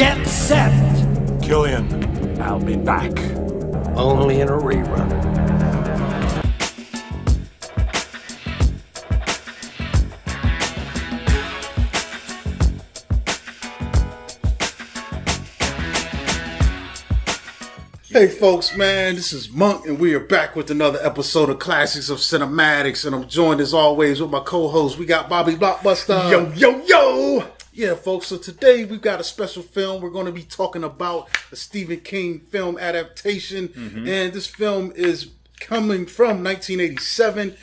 Get set! Killian, I'll be back. Only in a rerun. Hey folks, man, this is Monk, and we are back with another episode of Classics of Cinematics, and I'm joined as always with my co-host. We got Bobby Blockbuster. Yo, yo, yo! Yeah, folks, so today we've got a special film. We're going to be talking about a Stephen King film adaptation, and this film is coming from 1987,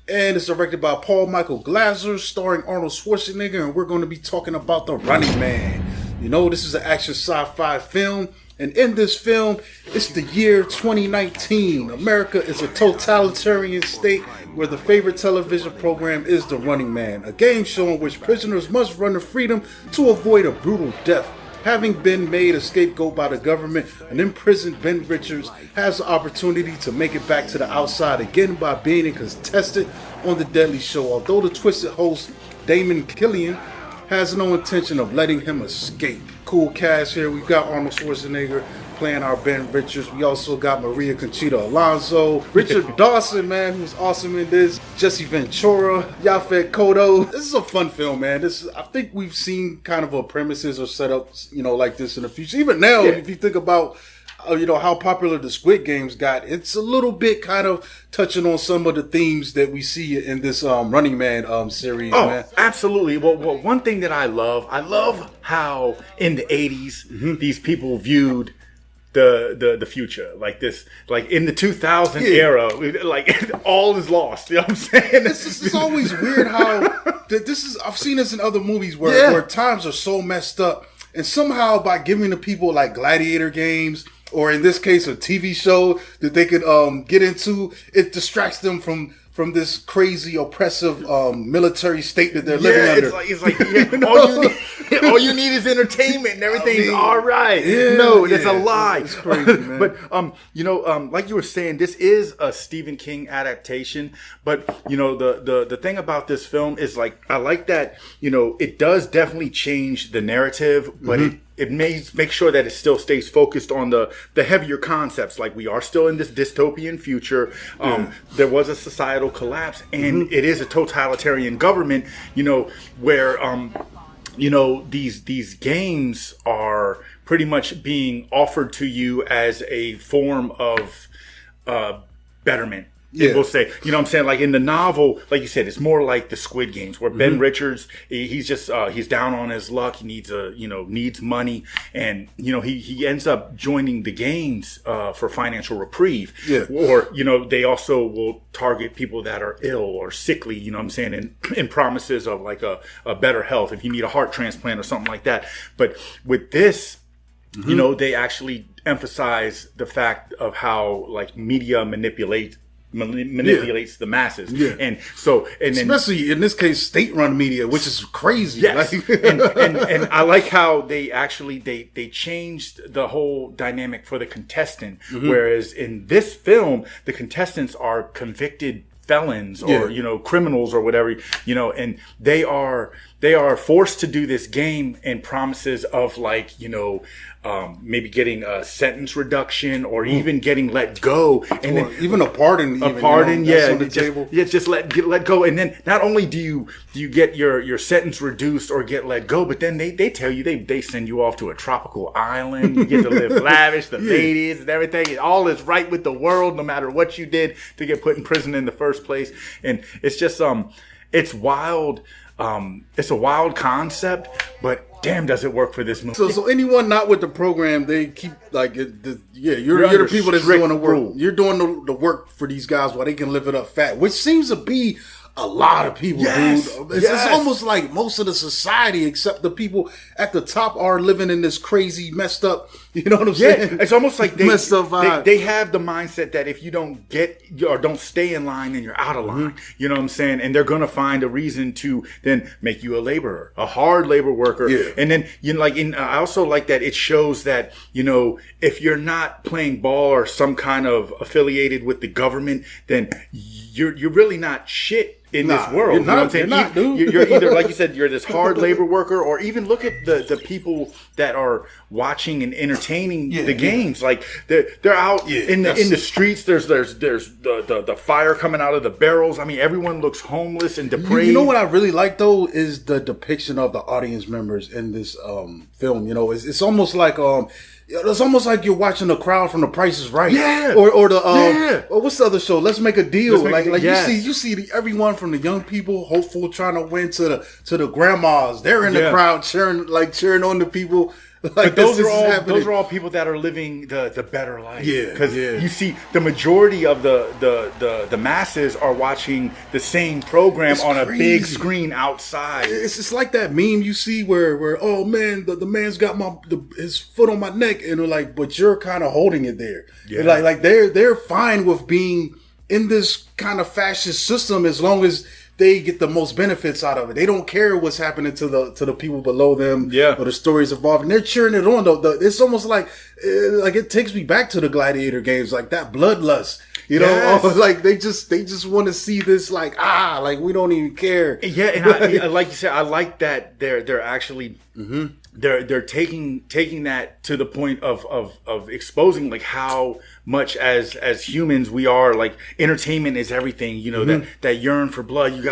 and it's directed by Paul Michael Glaser, starring Arnold Schwarzenegger, and we're going to be talking about The Running Man. You know, this is an action sci-fi film. And in this film, it's the year 2019. America is a totalitarian state where the favorite television program is The Running Man, a game show in which prisoners must run to freedom to avoid a brutal death. Having been made a scapegoat by the government, an imprisoned Ben Richards has the opportunity to make it back to the outside again by being a contestant on The Deadly Show, although the twisted host, Damon Killian, has no intention of letting him escape. Cool cast here. We've got Arnold Schwarzenegger playing our Ben Richards. We also got Maria Conchita Alonso, Richard Dawson, man, who's awesome in this, Jesse Ventura, Yaphet Kotto. This is a fun film, man. I think we've seen kind of a premises or setups, like this in the future. Even now, if you think about how popular the Squid Games got, it's a little bit kind of touching on some of the themes that we see in this Running Man series. Oh, man. Absolutely. Well, one thing that I love how in the 80s, these people viewed the future like this, like in the 2000 era, like all is lost. You know what I'm saying? It's always weird how I've seen this in other movies where times are so messed up, and somehow by giving the people like gladiator games, or in this case, a TV show that they could get into, it distracts them from this crazy, oppressive military state that they're living under. It's like all you need is entertainment and everything's all right. It's a lie. It's crazy, man. But like you were saying, this is a Stephen King adaptation. But the thing about this film is, like, I like that it does definitely change the narrative, but it makes sure that it still stays focused on the heavier concepts. Like, we are still in this dystopian future. There was a societal collapse, and it is a totalitarian government, where, these games are pretty much being offered to you as a form of betterment. We'll say, what I'm saying? Like in the novel, like you said, it's more like the Squid Games, where Ben Richards, he's just, he's down on his luck. He needs needs money. And, he ends up joining the games, for financial reprieve. Or, they also will target people that are ill or sickly, in promises of like a better health if you need a heart transplant or something like that. But with this, they actually emphasize the fact of how like media manipulates the masses, and especially in this case, state-run media, which is crazy. Yes, and I like how they actually they changed the whole dynamic for the contestant, whereas in this film, the contestants are convicted felons or criminals or whatever, and they are forced to do this game and promises of like maybe getting a sentence reduction or even getting let go, and then even a pardon. Just let go, and then not only do you get your sentence reduced or get let go, but then they tell you they send you off to a tropical island. You get to live lavish, the ladies and everything. And all is right with the world, no matter what you did to get put in prison in the first place. And it's just it's wild. It's a wild concept, but damn, does it work for this movie? So anyone not with the program, they keep like, you're the people that's doing the work. You're doing the work for these guys while they can live it up fat, which seems to be a lot of people, dude. It's almost like most of the society, except the people at the top, are living in this crazy, messed up, you know what I'm saying? It's almost like they messed up vibe. They have the mindset that if you don't get or don't stay in line, then you're out of line. You know what I'm saying? And they're going to find a reason to then make you a laborer, a hard labor worker. And then, I also like that it shows that, if you're not playing ball or some kind of affiliated with the government, then you're really not shit in this world. You're You know what I'm not, saying? you're not, dude. You're either, like you said, you're this hard labor worker, or even look at the people that are watching and entertaining the games. Like they're out in the streets. There's the fire coming out of the barrels. I mean, everyone looks homeless and depraved. You know what I really like though is the depiction of the audience members in this film. You know, it's almost like it's almost like you're watching the crowd from The Price is Right. Yeah. Or the or what's the other show? Let's Make a Deal. Yes. You see everyone from the young people, hopeful, trying to win, to the grandmas. They're in the crowd cheering on the people. Like, but those are all people that are living the better life. Yeah, because you see, the majority of the masses are watching the same program on a big screen outside. It's like that meme you see where oh man, the man's got his foot on my neck, and they're like, but you're kind of holding it there. Yeah. Like they're fine with being in this kind of fascist system as long as they get the most benefits out of it. They don't care what's happening to the people below them, or the stories evolving. They're cheering it on. Though it's almost like it takes me back to the gladiator games, like that bloodlust. You know, like they just want to see this, like we don't even care. Yeah, and like you said, I like that they're actually they're taking that to the point of exposing like how much as humans we are, like, entertainment is everything. You know, that yearn for blood. You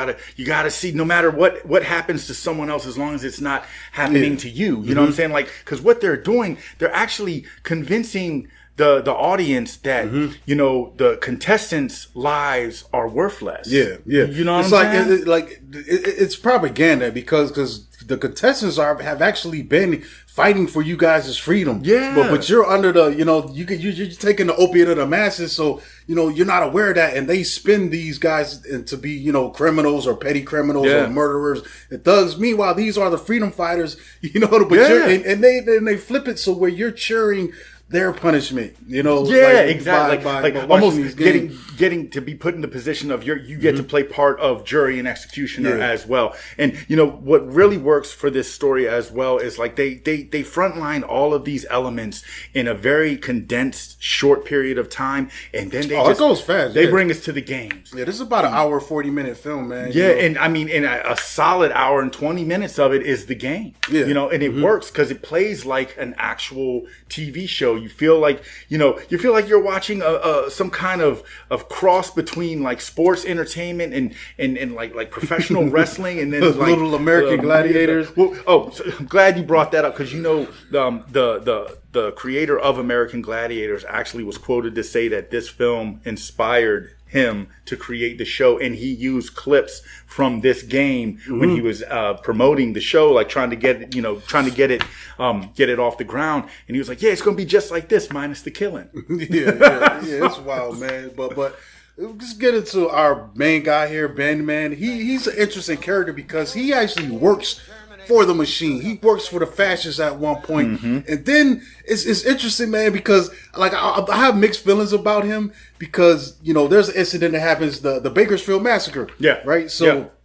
gotta see, no matter what happens to someone else, as long as it's not happening to you. You know what I'm saying? Like, because what they're doing, they're actually convincing the audience that you know, the contestants' lives are worthless. Yeah. You know what I'm saying? It's propaganda because the contestants have actually been fighting for you guys' freedom. Yeah. But you're under the, you know, you're taking the opiate of the masses, so you know you're not aware of that, and they spin these guys to be, you know, criminals or petty criminals or murderers and thugs. Meanwhile, these are the freedom fighters. You know, but and they flip it so where you're cheering their punishment, you know. Yeah, exactly. By almost getting to be put in the position of you get to play part of jury and executioner as well. And you know what really works for this story as well is like they frontline all of these elements in a very condensed short period of time, and then it goes fast. They bring us to the games. Yeah, this is about an hour 40-minute film, man. Yeah, and I mean, in a solid hour and 20 minutes of it is the game. Yeah, you know, and it works because it plays like an actual TV show. You feel like you're watching some kind of cross between like sports entertainment and like professional wrestling, and then like Little American Gladiators. So I'm glad you brought that up, because you know the creator of American Gladiators actually was quoted to say that this film inspired him to create the show, and he used clips from this game when he was promoting the show, like trying to get it off the ground. And he was like, "Yeah, it's gonna be just like this, minus the killing." yeah, it's wild, man. But let's get into our main guy here, Ben. Man, he's an interesting character because he actually works for the machine. He works for the fascists at one point. And then it's interesting, man, because like I have mixed feelings about him, because you know there's an incident that happens, the Bakersfield massacre. Yeah. Right.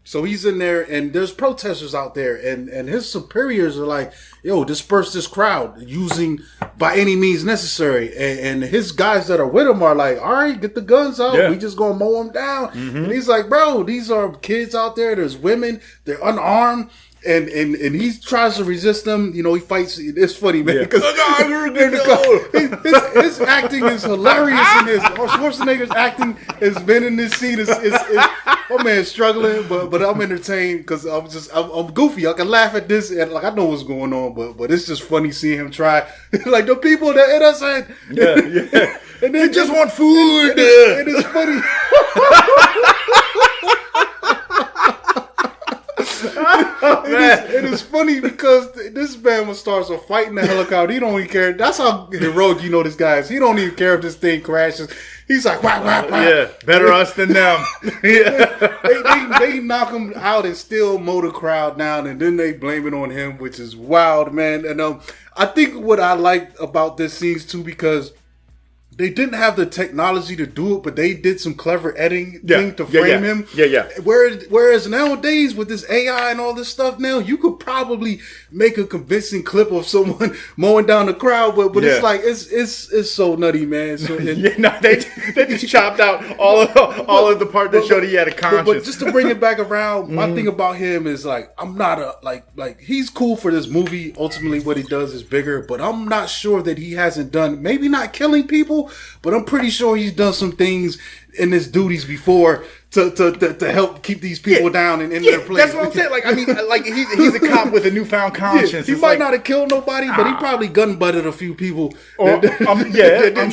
So he's in there, and there's protesters out there, and his superiors are like, "Yo, disperse this crowd using by any means necessary." And his guys that are with him are like, "All right, get the guns out. Yeah. We just gonna mow them down." And he's like, "Bro, these are kids out there. There's women. They're unarmed." And he tries to resist them. You know, he fights. It's funny, man, because his acting is hilarious in this. Schwarzenegger's acting has been in this scene. My man's struggling, but I'm entertained because I'm goofy. I can laugh at this, and like I know what's going on, but it's just funny seeing him try. Like the people that innocent. Yeah. And they just want food. And it's funny. It is funny because this man starts a fight in the helicopter. He don't even care. That's how heroic you know this guy is. He don't even care if this thing crashes. He's like, wah, wah, wah. Yeah, better us than them. They knock him out and still mow the crowd down, and then they blame it on him, which is wild, man. And I think what I like about this scene too, because they didn't have the technology to do it, but they did some clever editing to frame him. Yeah. Whereas nowadays with this AI and all this stuff now, you could probably make a convincing clip of someone mowing down the crowd, but it's like it's so nutty, man. So they just chopped out all of the part that showed he had a conscience. But just to bring it back around, my thing about him is like I'm not a like he's cool for this movie. Ultimately, what he does is bigger, but I'm not sure that he hasn't done maybe not killing people. But I'm pretty sure he's done some things in his duties before to help keep these people down in their place. That's what I'm saying. Like, I mean, like he's a cop with a newfound conscience. He might not have killed nobody, but he probably gun butted a few people. I'm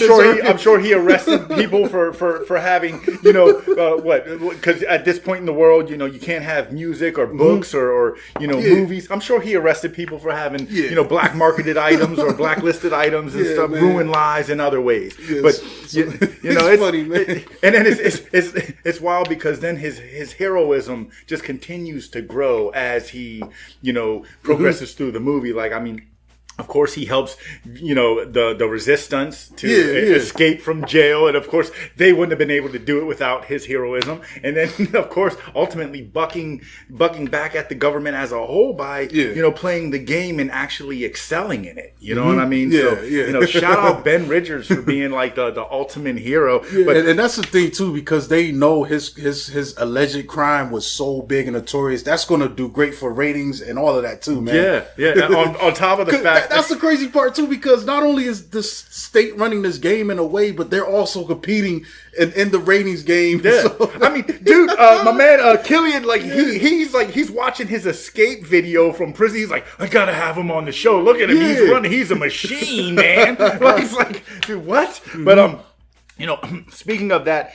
sure he arrested people for having, because at this point in the world, you can't have music or books or movies. I'm sure he arrested people for having, black marketed items or blacklisted items and stuff, ruin lives in other ways. Yes. But, it's funny, man. And then it's wild because then his heroism just continues to grow as he, progresses through the movie. Like, I mean, of course, he helps, the resistance to escape from jail. And of course, they wouldn't have been able to do it without his heroism. And then, of course, ultimately bucking back at the government as a whole by, playing the game and actually excelling in it. You know what I mean? Shout out Ben Richards for being like the ultimate hero. Yeah, but and that's the thing, too, because they know his alleged crime was so big and notorious. That's going to do great for ratings and all of that, too, man. Yeah. On top of the fact that's the crazy part too, because not only is the state running this game in a way, but they're also competing in the ratings game. Yeah. So, I mean, dude, my man Killian, like he's watching his escape video from prison. He's like, I gotta have him on the show. Look at him, he's running. He's a machine, man. It's like, dude, what? But speaking of that,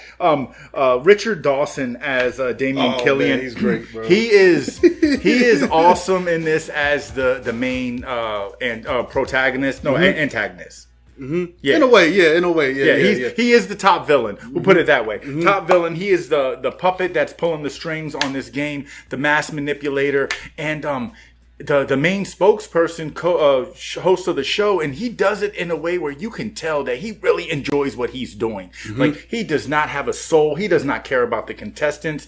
Richard Dawson as Damon Killian, man, he's great, bro. He is awesome in this as the main protagonist, antagonist. Mm-hmm. Yeah. In a way. He is the top villain. We'll put it that way. Top villain. He is the puppet that's pulling the strings on this game, the mass manipulator, and the main spokesperson, host of the show, and he does it in a way where you can tell that he really enjoys what he's doing. Like, he does not have a soul. He does not care about the contestants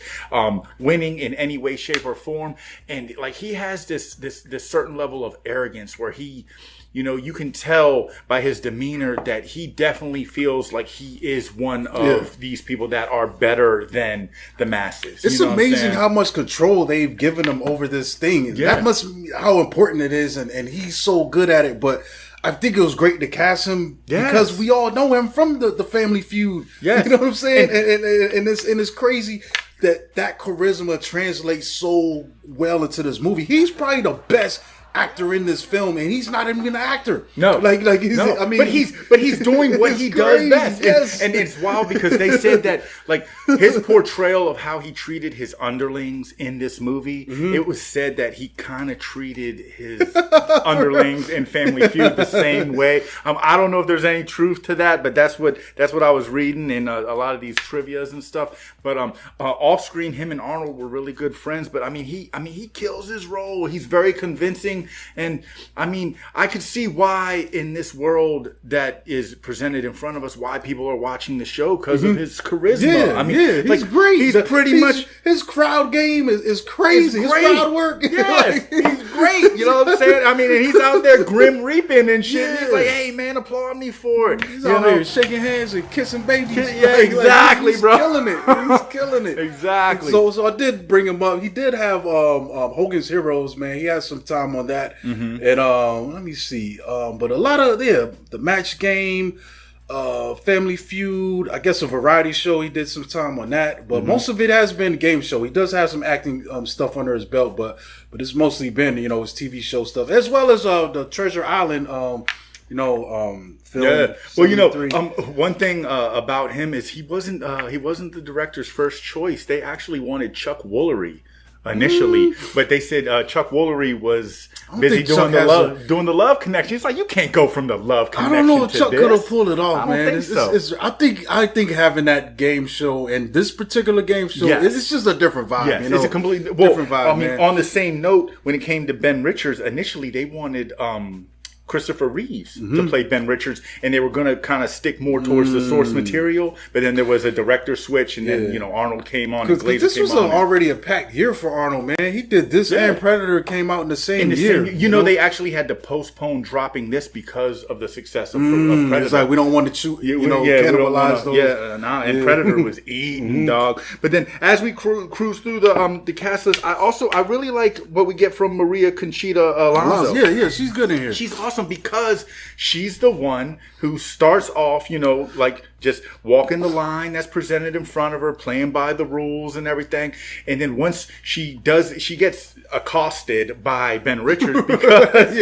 winning in any way, shape, or form. And like, he has this certain level of arrogance where he, you can tell by his demeanor that he definitely feels like he is one of these people that are better than the masses. It's amazing how much control they've given him over this thing. Yeah. That must be how important it is, and he's so good at it. But I think it was great to cast him because we all know him from the Family Feud. Yes. You know what I'm saying? And it's crazy that charisma translates so well into this movie. He's probably the best actor in this film, and he's not even an actor. No, I mean, but he's doing what he does best. Yes. And it's wild because they said that like his portrayal of how he treated his underlings in this movie, it was said that he kind of treated his underlings in Family Feud the same way. I don't know if there's any truth to that, but that's what I was reading in a lot of these trivias and stuff. But off screen, him and Arnold were really good friends. But he kills his role. He's very convincing. And I mean, I could see why in this world that is presented in front of us, why people are watching the show because of his charisma. He's great. He's pretty much his crowd game is crazy. His crowd work. Yes, he's great. You know what I'm saying? I mean, and he's out there grim reaping and shit. Yeah. He's like, hey man, applaud me for it. He's out there shaking hands and kissing babies. Yeah, exactly, he's bro. Killing it. He's killing it. Exactly. So I did bring him up. He did have Hogan's Heroes, man. He had some time on that. And let me see. But a lot of the match game, Family Feud, I guess a variety show. He did some time on that, but most of it has been game show. He does have some acting stuff under his belt, but it's mostly been his TV show stuff, as well as the Treasure Island film. Yeah. Well, one thing about him is he wasn't the director's first choice. They actually wanted Chuck Woolery initially, but they said Chuck Woolery was busy doing the love connection. It's like, you can't go from the love connection. I don't know if Chuck this. could have pulled it off, man. I don't think so. I think having that game show and this particular game show, it's just a different vibe. Yes, it's a completely different vibe. I mean, on the same note, when it came to Ben Richards, initially they wanted Christopher Reeves to play Ben Richards, and they were going to kind of stick more towards the source material, but then there was a director switch, and then Arnold came on, and Glazer came on. This was already a packed year for Arnold, man. He did this, and Predator came out in the same year. You know, they actually had to postpone dropping this because of the success of Predator. It's like, we don't want to shoot, cannibalize those. And Predator was eating, dog. But then, as we cruise through the cast list, I really like what we get from Maria Conchita Alonso. Yeah, she's good in here. She's awesome because she's the one who starts off, like just walking the line that's presented in front of her, playing by the rules and everything. And then once she gets accosted by Ben Richards because,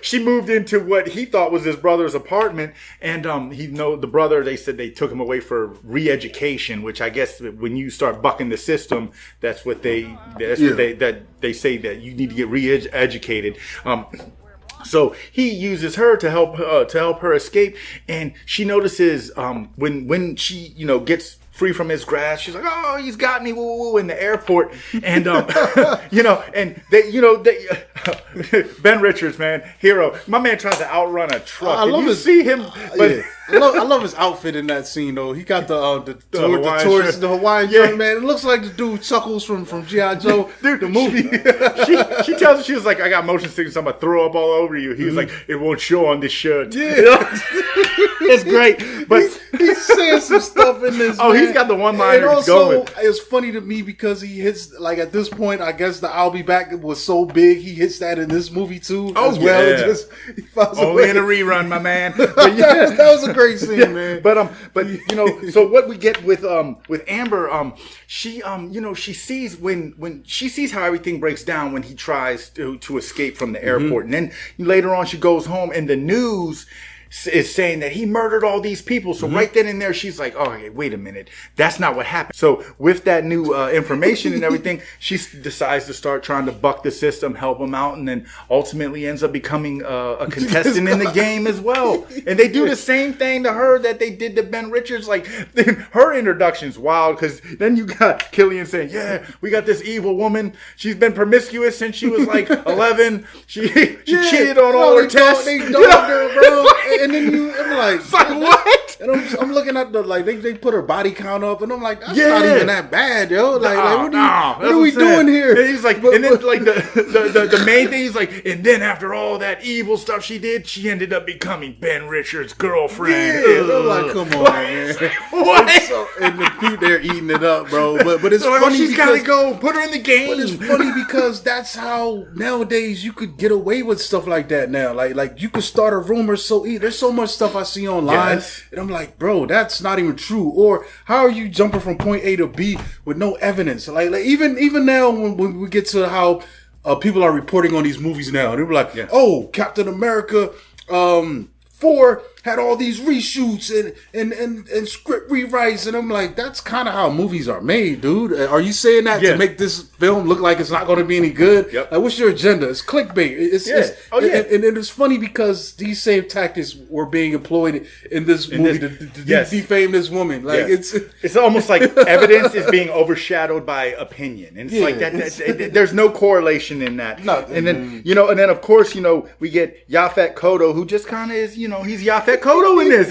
she moved into what he thought was his brother's apartment. And the brother, they said they took him away for re-education, which I guess when you start bucking the system, that's what they say, that you need to get re-educated. So he uses her to help her escape, and she notices when she gets free from his grasp, she's like, "Oh, he's got me!" Woo, woo, in the airport, and and they Ben Richards, man, hero. My man tries to outrun a truck. I love see him, but. I love his outfit in that scene though. He got the Hawaiian shirt, man. It looks like the dude Chuckles from G.I. Joe, dude, the movie. she tells him, she was like, "I got motion sickness, I'm gonna throw up all over you." He was like, "It won't show on this shirt." Yeah, it's great. But he's saying some stuff in this. Oh, man. He's got the one liner going. It's funny to me because he hits, like, at this point, I guess the "I'll be back" was so big, he hits that in this movie too. Oh, as well. Just only in a rerun, my man. But that was a great scene, man. But so what we get with Amber, she sees when she sees how everything breaks down when he tries to escape from the airport, and then later on she goes home and the news is saying that he murdered all these people. So right then and there, she's like, "Oh, okay, wait a minute. That's not what happened." So with that new information and everything, she decides to start trying to buck the system, help him out, and then ultimately ends up becoming a contestant in the game as well. And they do the same thing to her that they did to Ben Richards. Like, her introduction's wild, because then you got Killian saying, "Yeah, we got this evil woman. She's been promiscuous since she was like 11. She cheated on all her tests." They dogged her, bro. And then I'm like, what? And I'm looking at they put her body count up, and I'm like, that's not even that bad, yo. Like, what are we doing here? And he's like, and then like the main thing, he's like, and then after all that evil stuff she did, she ended up becoming Ben Richards' girlfriend. Yeah, I'm like, come on, man. What? And the people, they're eating it up, bro. But it's funny. She's got to go. Put her in the game. But it's funny because that's how nowadays you could get away with stuff like that now. Like you could start a rumor so easy. There's so much stuff I see online, and I'm like, bro, that's not even true. Or how are you jumping from point A to B with no evidence? Like even now when we get to how people are reporting on these movies now, they were like, "Oh, Captain America 4 had all these reshoots and script rewrites," and I'm like, that's kind of how movies are made, dude. Are you saying that to make this film look like it's not going to be any good? Like, what's your agenda? It's clickbait. And it's funny because these same tactics were being employed in this movie to defame this woman. Like it's almost like evidence is being overshadowed by opinion, and it's like that. There's no correlation in that. Nothing. And then of course we get Yaphet Kotto, who just kind of is he's Yaphet Kotto in this.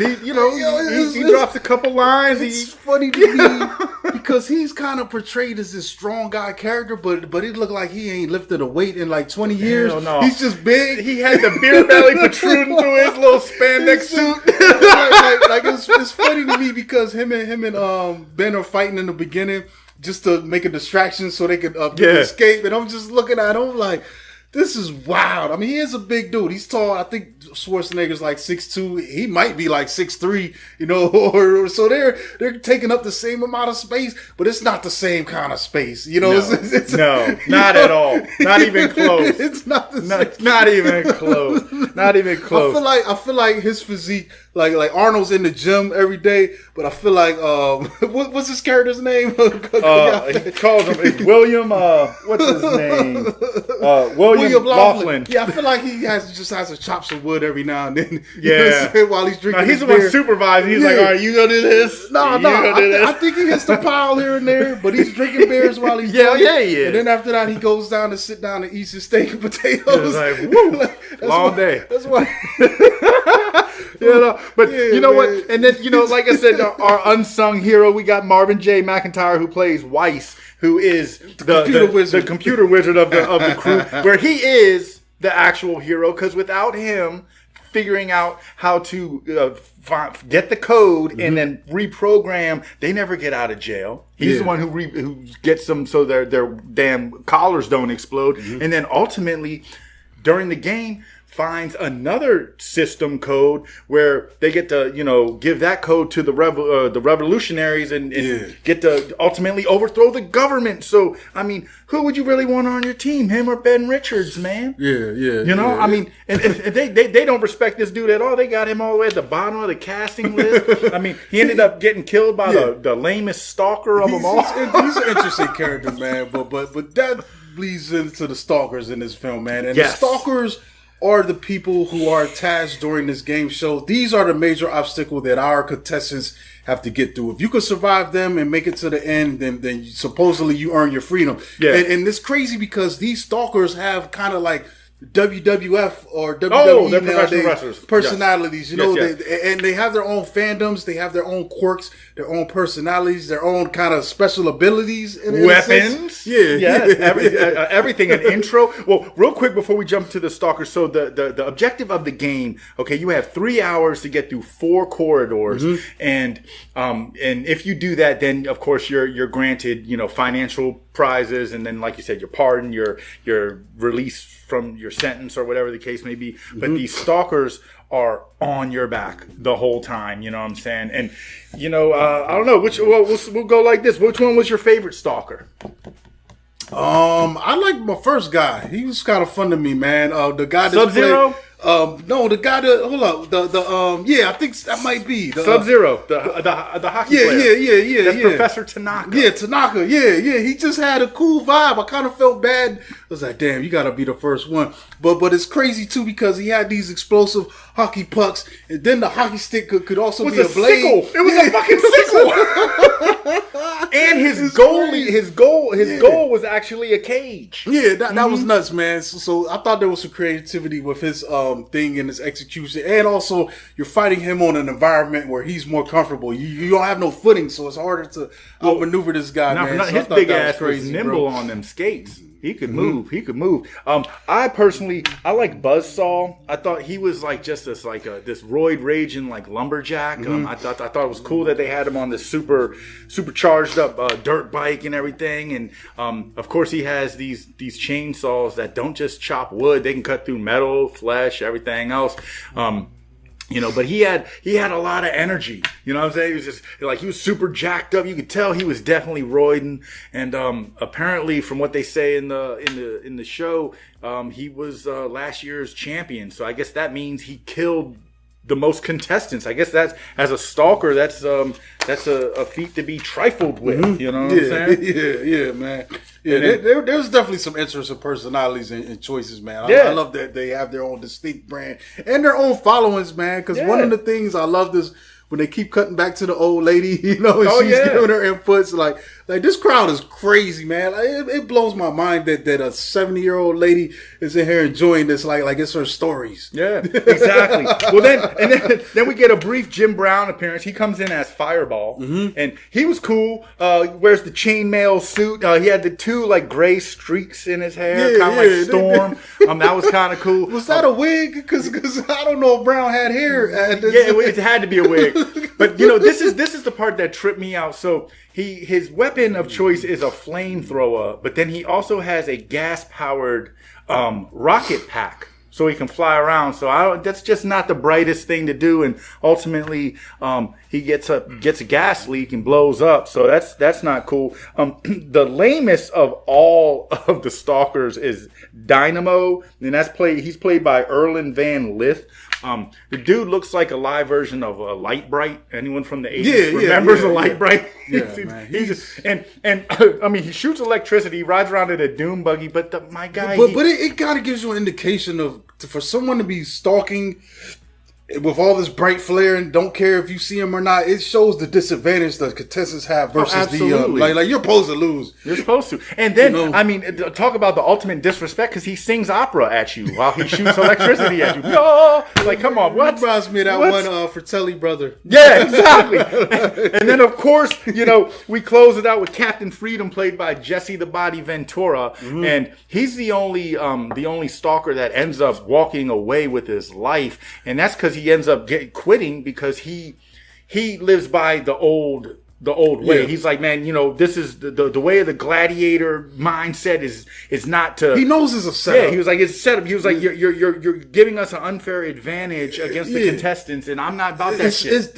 He drops a couple lines. It's funny to me because he's kind of portrayed as this strong guy character, but it looked like he ain't lifted a weight in like 20 years. No. He's just big. He had the beer belly protruding through his little spandex suit. It's funny to me because him and Ben are fighting in the beginning just to make a distraction so they could escape, and I'm just looking at him like, this is wild. I mean, he is a big dude. He's tall. I think Schwarzenegger's like 6'2". He might be like 6'3", or so they're taking up the same amount of space, but it's not the same kind of space. No, not at all. Not even close. It's not the same. Not even close. Not even close. I feel like his physique, like Arnold's in the gym every day, but I feel like what's his character's name? He calls him William. What's his name? William William Laughlin. Yeah, I feel like he just has to chop some wood every now and then. Yeah. While he's drinking. He's the one supervising. He's like, all right, you gonna do this? No. I think he hits the pile here and there, but he's drinking beers while he's doing it. And then after that, he goes down to sit down and eats his steak and potatoes. It's like, woo, long day. That's why. But you know what? And then, like I said, our unsung hero, we got Marvin J. McIntyre, who plays Weiss, who is the computer wizard of the crew, where he is the actual hero, because without him figuring out how to get the code and then reprogram, they never get out of jail. He's the one who gets them so their damn collars don't explode. And then ultimately, during the game, finds another system code where they get to, give that code to the revolutionaries and get to ultimately overthrow the government. So, I mean, who would you really want on your team, him or Ben Richards, man? I mean, and they don't respect this dude at all. They got him all the way at the bottom of the casting list. I mean, he ended up getting killed by the lamest stalker of them all. He's an interesting character, man. But that bleeds into the stalkers in this film, man. And the stalkers are the people who are tasked during this game show. These are the major obstacle that our contestants have to get through. If you could survive them and make it to the end, then supposedly you earn your freedom. Yeah. And it's crazy because these stalkers have kind of like WWF or WWE nowadays personalities, and they have their own fandoms, they have their own quirks, their own personalities, their own kind of special abilities, weapons, everything. An intro. Well, real quick before we jump to the stalkers, so the objective of the game, okay, you have 3 hours to get through 4 corridors, and if you do that, then of course you're granted financial prizes, and then like you said, your pardon, your release from your sentence or whatever the case may be. But these stalkers are on your back the whole time. You know what I'm saying? And I don't know we'll go like this. Which one was your favorite stalker? I like my first guy. He was kind of fun to me, man. The guy that Sub-Zero? No, the guy that hold up. I think that might be the Sub-Zero, the hockey player. That's Professor Tanaka. Yeah, Tanaka. Yeah. He just had a cool vibe. I kind of felt bad. I was like, damn, you gotta be the first one. But it's crazy too because he had these explosive hockey pucks, and then the hockey stick could also be a blade. Sickle. It was a fucking sickle. And his goal was actually a cage. Yeah, that was nuts, man. So I thought there was some creativity with his thing and his execution, and also you're fighting him on an environment where he's more comfortable. You don't have no footing, so it's harder to outmaneuver this guy. Man. So his big ass was nimble on them skates. He could move. I personally like Buzzsaw. I thought he was like just this this roid raging like lumberjack. I thought it was cool that they had him on this super charged up dirt bike and everything. And of course he has these chainsaws that don't just chop wood; they can cut through metal, flesh, everything else. But he had a lot of energy. You know what I'm saying? He was just he was super jacked up. You could tell he was definitely roiding. And apparently, from what they say in the show, he was last year's champion. So I guess that means he killed the most contestants. I guess that's, as a stalker, that's a feat to be trifled with. You know what I'm saying? Yeah, man. Yeah, there's definitely some interesting personalities and choices, man. I love that they have their own distinct brand and their own followings, man. Because one of the things I love is when they keep cutting back to the old lady, and she's giving her inputs. Like this crowd is crazy, man. It blows my mind that a 70-year-old lady is in here enjoying this like it's her stories. Yeah, exactly. Well, then we get a brief Jim Brown appearance. He comes in as Fireball, and he was cool. Wears the chainmail suit. He had the 2 gray streaks in his hair, kind of like Storm. That was kind of cool. Was that a wig? Because I don't know if Brown had hair. It had to be a wig. But this is the part that tripped me out. So his weapon of choice is a flamethrower, but then he also has a gas powered rocket pack, so he can fly around. So that's just not the brightest thing to do. And ultimately, he gets a gas leak and blows up. So that's not cool. The lamest of all of the stalkers is Dynamo, and he's played by Erlen Van Lith. The dude looks like a live version of a Light Bright. Anyone from the 80s Yeah, remembers a Light Bright? Yeah, man. He's just, and I mean, he shoots electricity, he rides around in a dune buggy, but my guy... But it kind of gives you an indication of, for someone to be stalking with all this bright flare and don't care if you see him or not, it shows the disadvantage the contestants have versus the like you're supposed to lose. You're supposed to. And then, I mean, talk about the ultimate disrespect because he sings opera at you while he shoots electricity at you. No! Like, come on, what? Reminds me of that one Fratelli brother. Yeah, exactly. And then, of course, we close it out with Captain Freedom, played by Jesse the Body Ventura, and he's the only stalker that ends up walking away with his life, and that's because he ends up quitting because he lives by the old way. Yeah. He's like, man, this is the way of the gladiator mindset is not to. He knows it's a setup. Yeah, he was like, it's set up. He was like, you're giving us an unfair advantage against the contestants, and I'm not about that shit.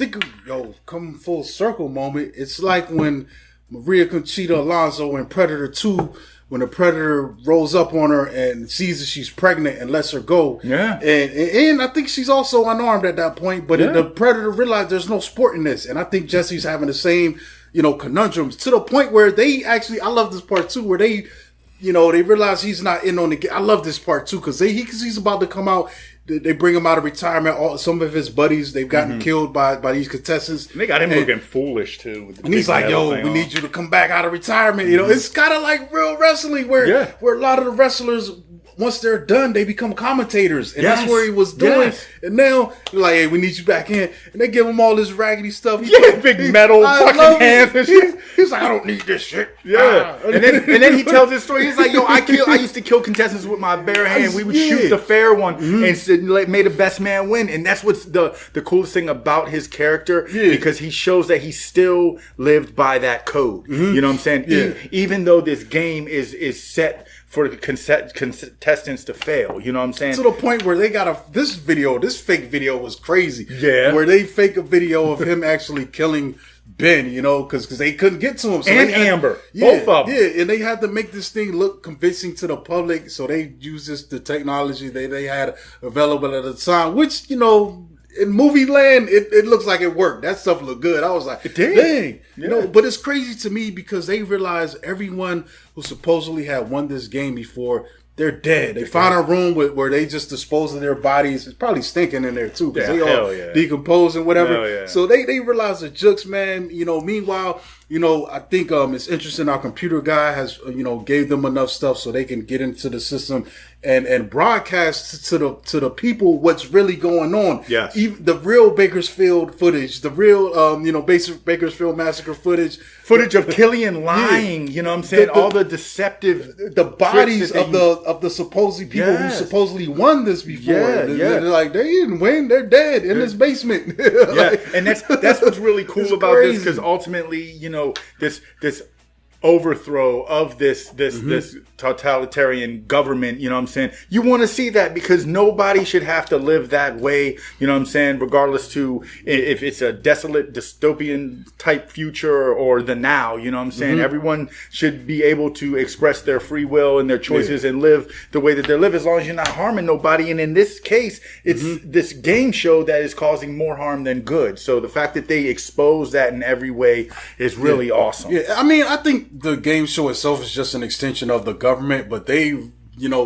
Come full circle moment. It's like when Maria Conchita Alonso in Predator 2. When the predator rolls up on her and sees that she's pregnant and lets her go. Yeah. And I think she's also unarmed at that point, but the predator realized there's no sport in this. And I think Jesse's having the same, conundrums to the point where they actually, I love this part too, where they realize he's not in on the game. I love this part too, because he's about to come out. They bring him out of retirement. Some of his buddies, they've gotten killed by these contestants. And they got him looking foolish too. With the and he's like, we need you to come back out of retirement. It's kind of like real wrestling where a lot of the wrestlers, once they're done, they become commentators. And that's where he was doing. Yes. And now, they're like, hey, we need you back in. And they give him all this raggedy stuff. Big metal fucking hands and shit. He's like, I don't need this shit. Yeah. And then he tells his story. He's like, I used to kill contestants with my bare hand. We would shoot the fair one and made the best man win. And that's what's the coolest thing about his character, because he shows that he still lived by that code. You know what I'm saying? Yeah. Even though this game is set for the contestants to fail. You know what I'm saying? To the point where they got this fake video was crazy. Yeah. Where they fake a video of him actually killing Ben, because they couldn't get to him. So and Amber. Both of them. Yeah, and they had to make this thing look convincing to the public, so they used the technology they had available at the time, which, in movie land, it looks like it worked. That stuff looked good. I was like, it did. Dang. But it's crazy to me because they realize everyone who supposedly had won this game before, they're dead. They found a room where they just dispose of their bodies. It's probably stinking in there too because they all decompose and whatever. Yeah. So they realize the jokes, man. Meanwhile, I think it's interesting. Our computer guy has gave them enough stuff so they can get into the system and broadcast to the people what's really going on. Yes. Even the real Bakersfield footage, the real Bakersfield massacre footage of Killian lying. You know what I'm saying? All the deceptive, the bodies of the supposed people who supposedly won this before. They're like, they didn't win. They're dead in this basement. And that's what's really cool about this, because ultimately, this overthrow of this totalitarian government, you know what I'm saying? You want to see that because nobody should have to live that way, you know what I'm saying? Regardless to if it's a desolate dystopian type future or the now, you know what I'm saying? Everyone should be able to express their free will and their choices and live the way that they live, as long as you're not harming nobody. And in this case, it's this game show that is causing more harm than good. So the fact that they expose that in every way is really awesome. Yeah, I mean, I think the game show itself is just an extension of the government, but they,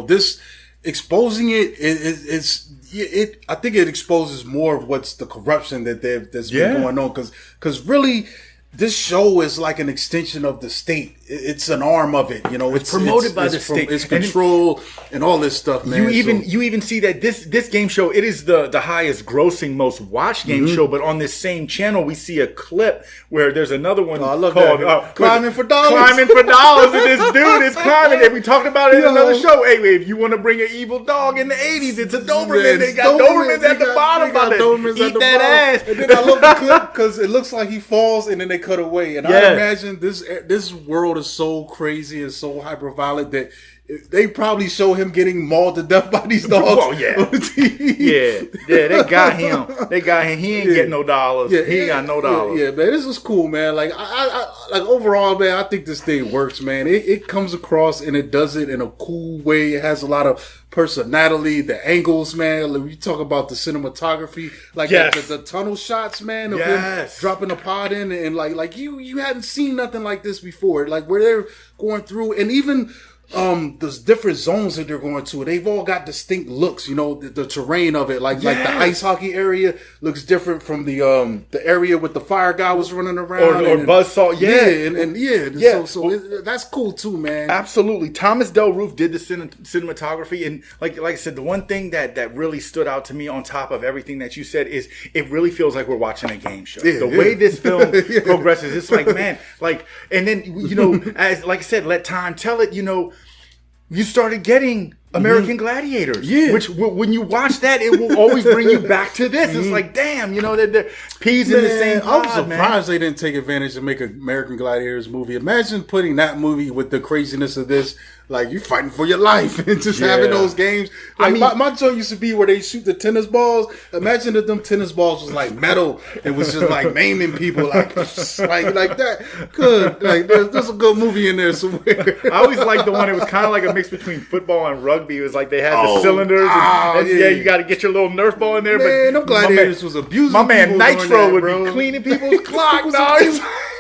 this exposing it, I think it exposes more of what's the corruption that's been going on. Because really, this show is like an extension of the state. It's an arm of it, It's promoted by the state. It's control and all this stuff, man. You even see that this game show, it is the highest grossing, most watched game show. But on this same channel, we see a clip where there's another one called Climbing for Dollars. Climbing for Dollars, and this dude is climbing. And we talked about it in another show. Hey, if you want to bring an evil dog in the 80s, it's a Doberman. They got Dobermans at the bottom. Eat that ass. And then I love the clip because it looks like he falls and then they cut away. And I imagine this world is so crazy and so hyper violent that they probably show him getting mauled to death by these dogs. Oh yeah, on the TV. yeah. They got him. He ain't getting no dollars. Yeah, he ain't got no dollars. Yeah, man, this is cool, man. Like I like overall, man. I think this thing works, man. It comes across and it does it in a cool way. It has a lot of personality, the angles, man. Like, we talk about the cinematography, like the tunnel shots, man, of him dropping the pod in, and like you hadn't seen nothing like this before. Like where they're going through, and even there's different zones that they're going to. They've all got distinct looks. You know, the terrain of it, like the ice hockey area looks different from the area with the fire guy was running around, or Buzzsaw. So that's cool too, man. Absolutely. Thomas Del Roof did the cinematography, and like I said, the one thing that really stood out to me on top of everything that you said is it really feels like we're watching a game show. The way this film progresses, it's like, man, like, and then, you know, as like I said, let time tell it, you know. You started getting American Gladiators, which when you watch that, it will always bring you back to this. It's like, damn, you know, they're peas in the same pod, I was surprised they didn't take advantage to make an American Gladiators movie. Imagine putting that movie with the craziness of this. Like, you fighting for your life and just having those games. Like, I mean, my joke used to be where they shoot the tennis balls. Imagine if them tennis balls was like metal. It was just like maiming people like that. Good. Like, there's a good movie in there somewhere. I always liked the one. It was kind of like a mix between football and rugby. It was like they had the cylinders. And you got to get your little Nerf ball in there. Man, them Gladiators was abusing my man people. Nitro would be cleaning people's clocks.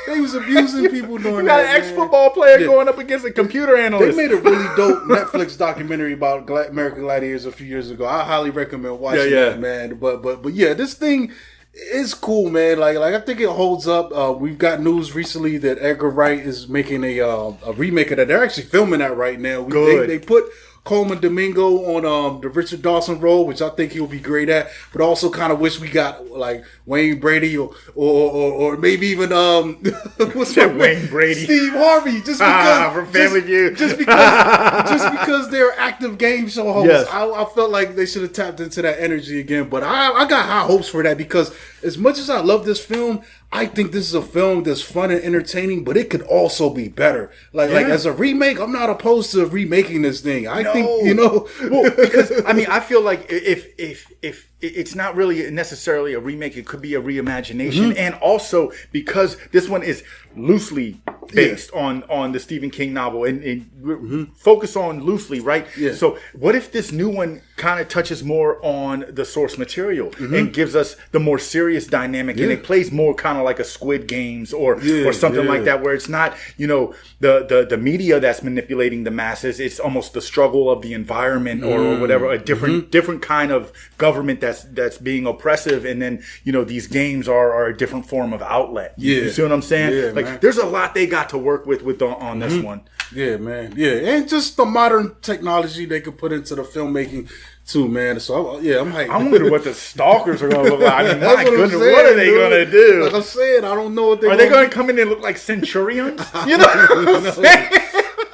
They was abusing people doing that. You got an ex-football player going up against a computer analyst. They made a really dope Netflix documentary about American Gladiators a few years ago. I highly recommend watching that, man. But yeah, this thing is cool, man. Like I think it holds up. We've got news recently that Edgar Wright is making a remake of that. They're actually filming that right now. They put Coleman Domingo on the Richard Dawson role, which I think he'll be great at, but also kind of wish we got like Wayne Brady or maybe even what's that Wayne Brady, Steve Harvey, just because from Family Feud, just because they're active game show hosts. Yes. I felt like they should have tapped into that energy again, but I got high hopes for that because as much as I love this film, I think this is a film that's fun and entertaining, but it could also be better. Like as a remake, I'm not opposed to remaking this thing. I think, you know, well, because I mean, I feel like if it's not really necessarily a remake, it could be a reimagination, and also because this one is loosely based on the Stephen King novel and focus on loosely, right? Yeah. So what if this new one kind of touches more on the source material and gives us the more serious dynamic, and it plays more kind of like a Squid Games or something like that, where it's not, you know, the media that's manipulating the masses. It's almost the struggle of the environment or whatever, a different kind of government that's being oppressive, and then, you know, these games are a different form of outlet. You see what I'm saying? Yeah, like, man, there's a lot they got to work with on this one. Yeah, man. Yeah, and just the modern technology they could put into the filmmaking too, man. So I'm hyped. I wonder what the stalkers are going to look like. I mean, my goodness, what are they going to do? Like I said, I don't know what are they going to come in and look like centurions? You know what I'm saying?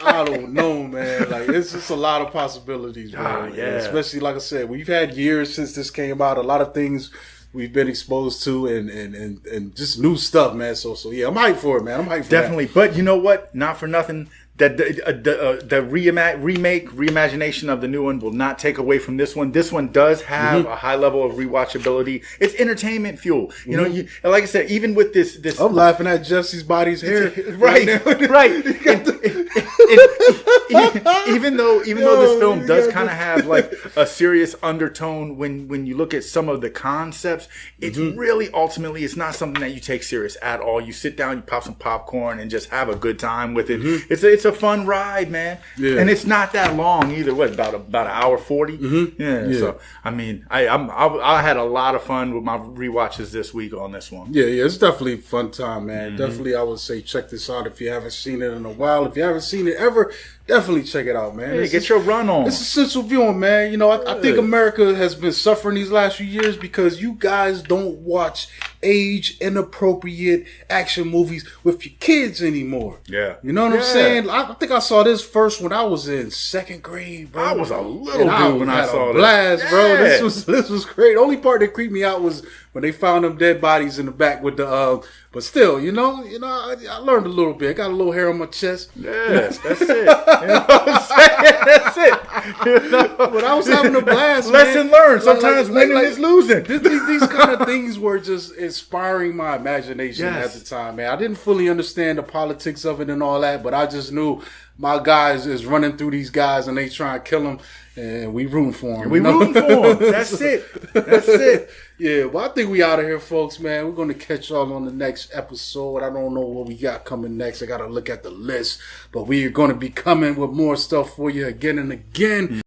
I don't know, man. Like, it's just a lot of possibilities, man. Especially, like I said, we've had years since this came out. A lot of things we've been exposed to and just new stuff, man. So yeah, I'm hyped for it, man. I'm hyped for Definitely. that. But you know what? Not for nothing. That the reimagination of the new one will not take away from this one. This one does have a high level of rewatchability. It's entertainment fuel. You know, and like I said, even with this, I'm laughing at Jesse's body's hair. Right. Even though this film does kind of have like a serious undertone when you look at some of the concepts, it's really ultimately it's not something that you take serious at all. You sit down, you pop some popcorn, and just have a good time with it. It's a fun ride, man. Yeah. And it's not that long either. What, about an hour 40? Yeah. So I mean, I had a lot of fun with my rewatches this week on this one. Yeah, it's definitely a fun time, man. Definitely, I would say check this out if you haven't seen it in a while. If you haven't seen it ever, definitely check it out, man. Yeah, get your run on. It's essential viewing, man. You know, I think America has been suffering these last few years because you guys don't watch age inappropriate action movies with your kids anymore. Yeah. You know what I'm saying? I think I saw this first when I was in second grade, bro. I was a little dude when I saw this. Bro. This was great. The only part that creeped me out was when they found them dead bodies in the back with the but still, you know, I learned a little bit. I got a little hair on my chest. Yes, that's it. know what I'm saying? That's it. You know? But I was having a blast. Lesson man. learned. Sometimes winning is losing. These kind of things were just inspiring my imagination at the time, man. I didn't fully understand the politics of it and all that, but I just knew my guys is running through these guys and they trying to kill them, and we rooting for them. We rooting for them. That's it. That's it. Yeah, well, I think we out of here, folks, man. We're going to catch y'all on the next episode. I don't know what we got coming next. I got to look at the list. But we are going to be coming with more stuff for you again and again.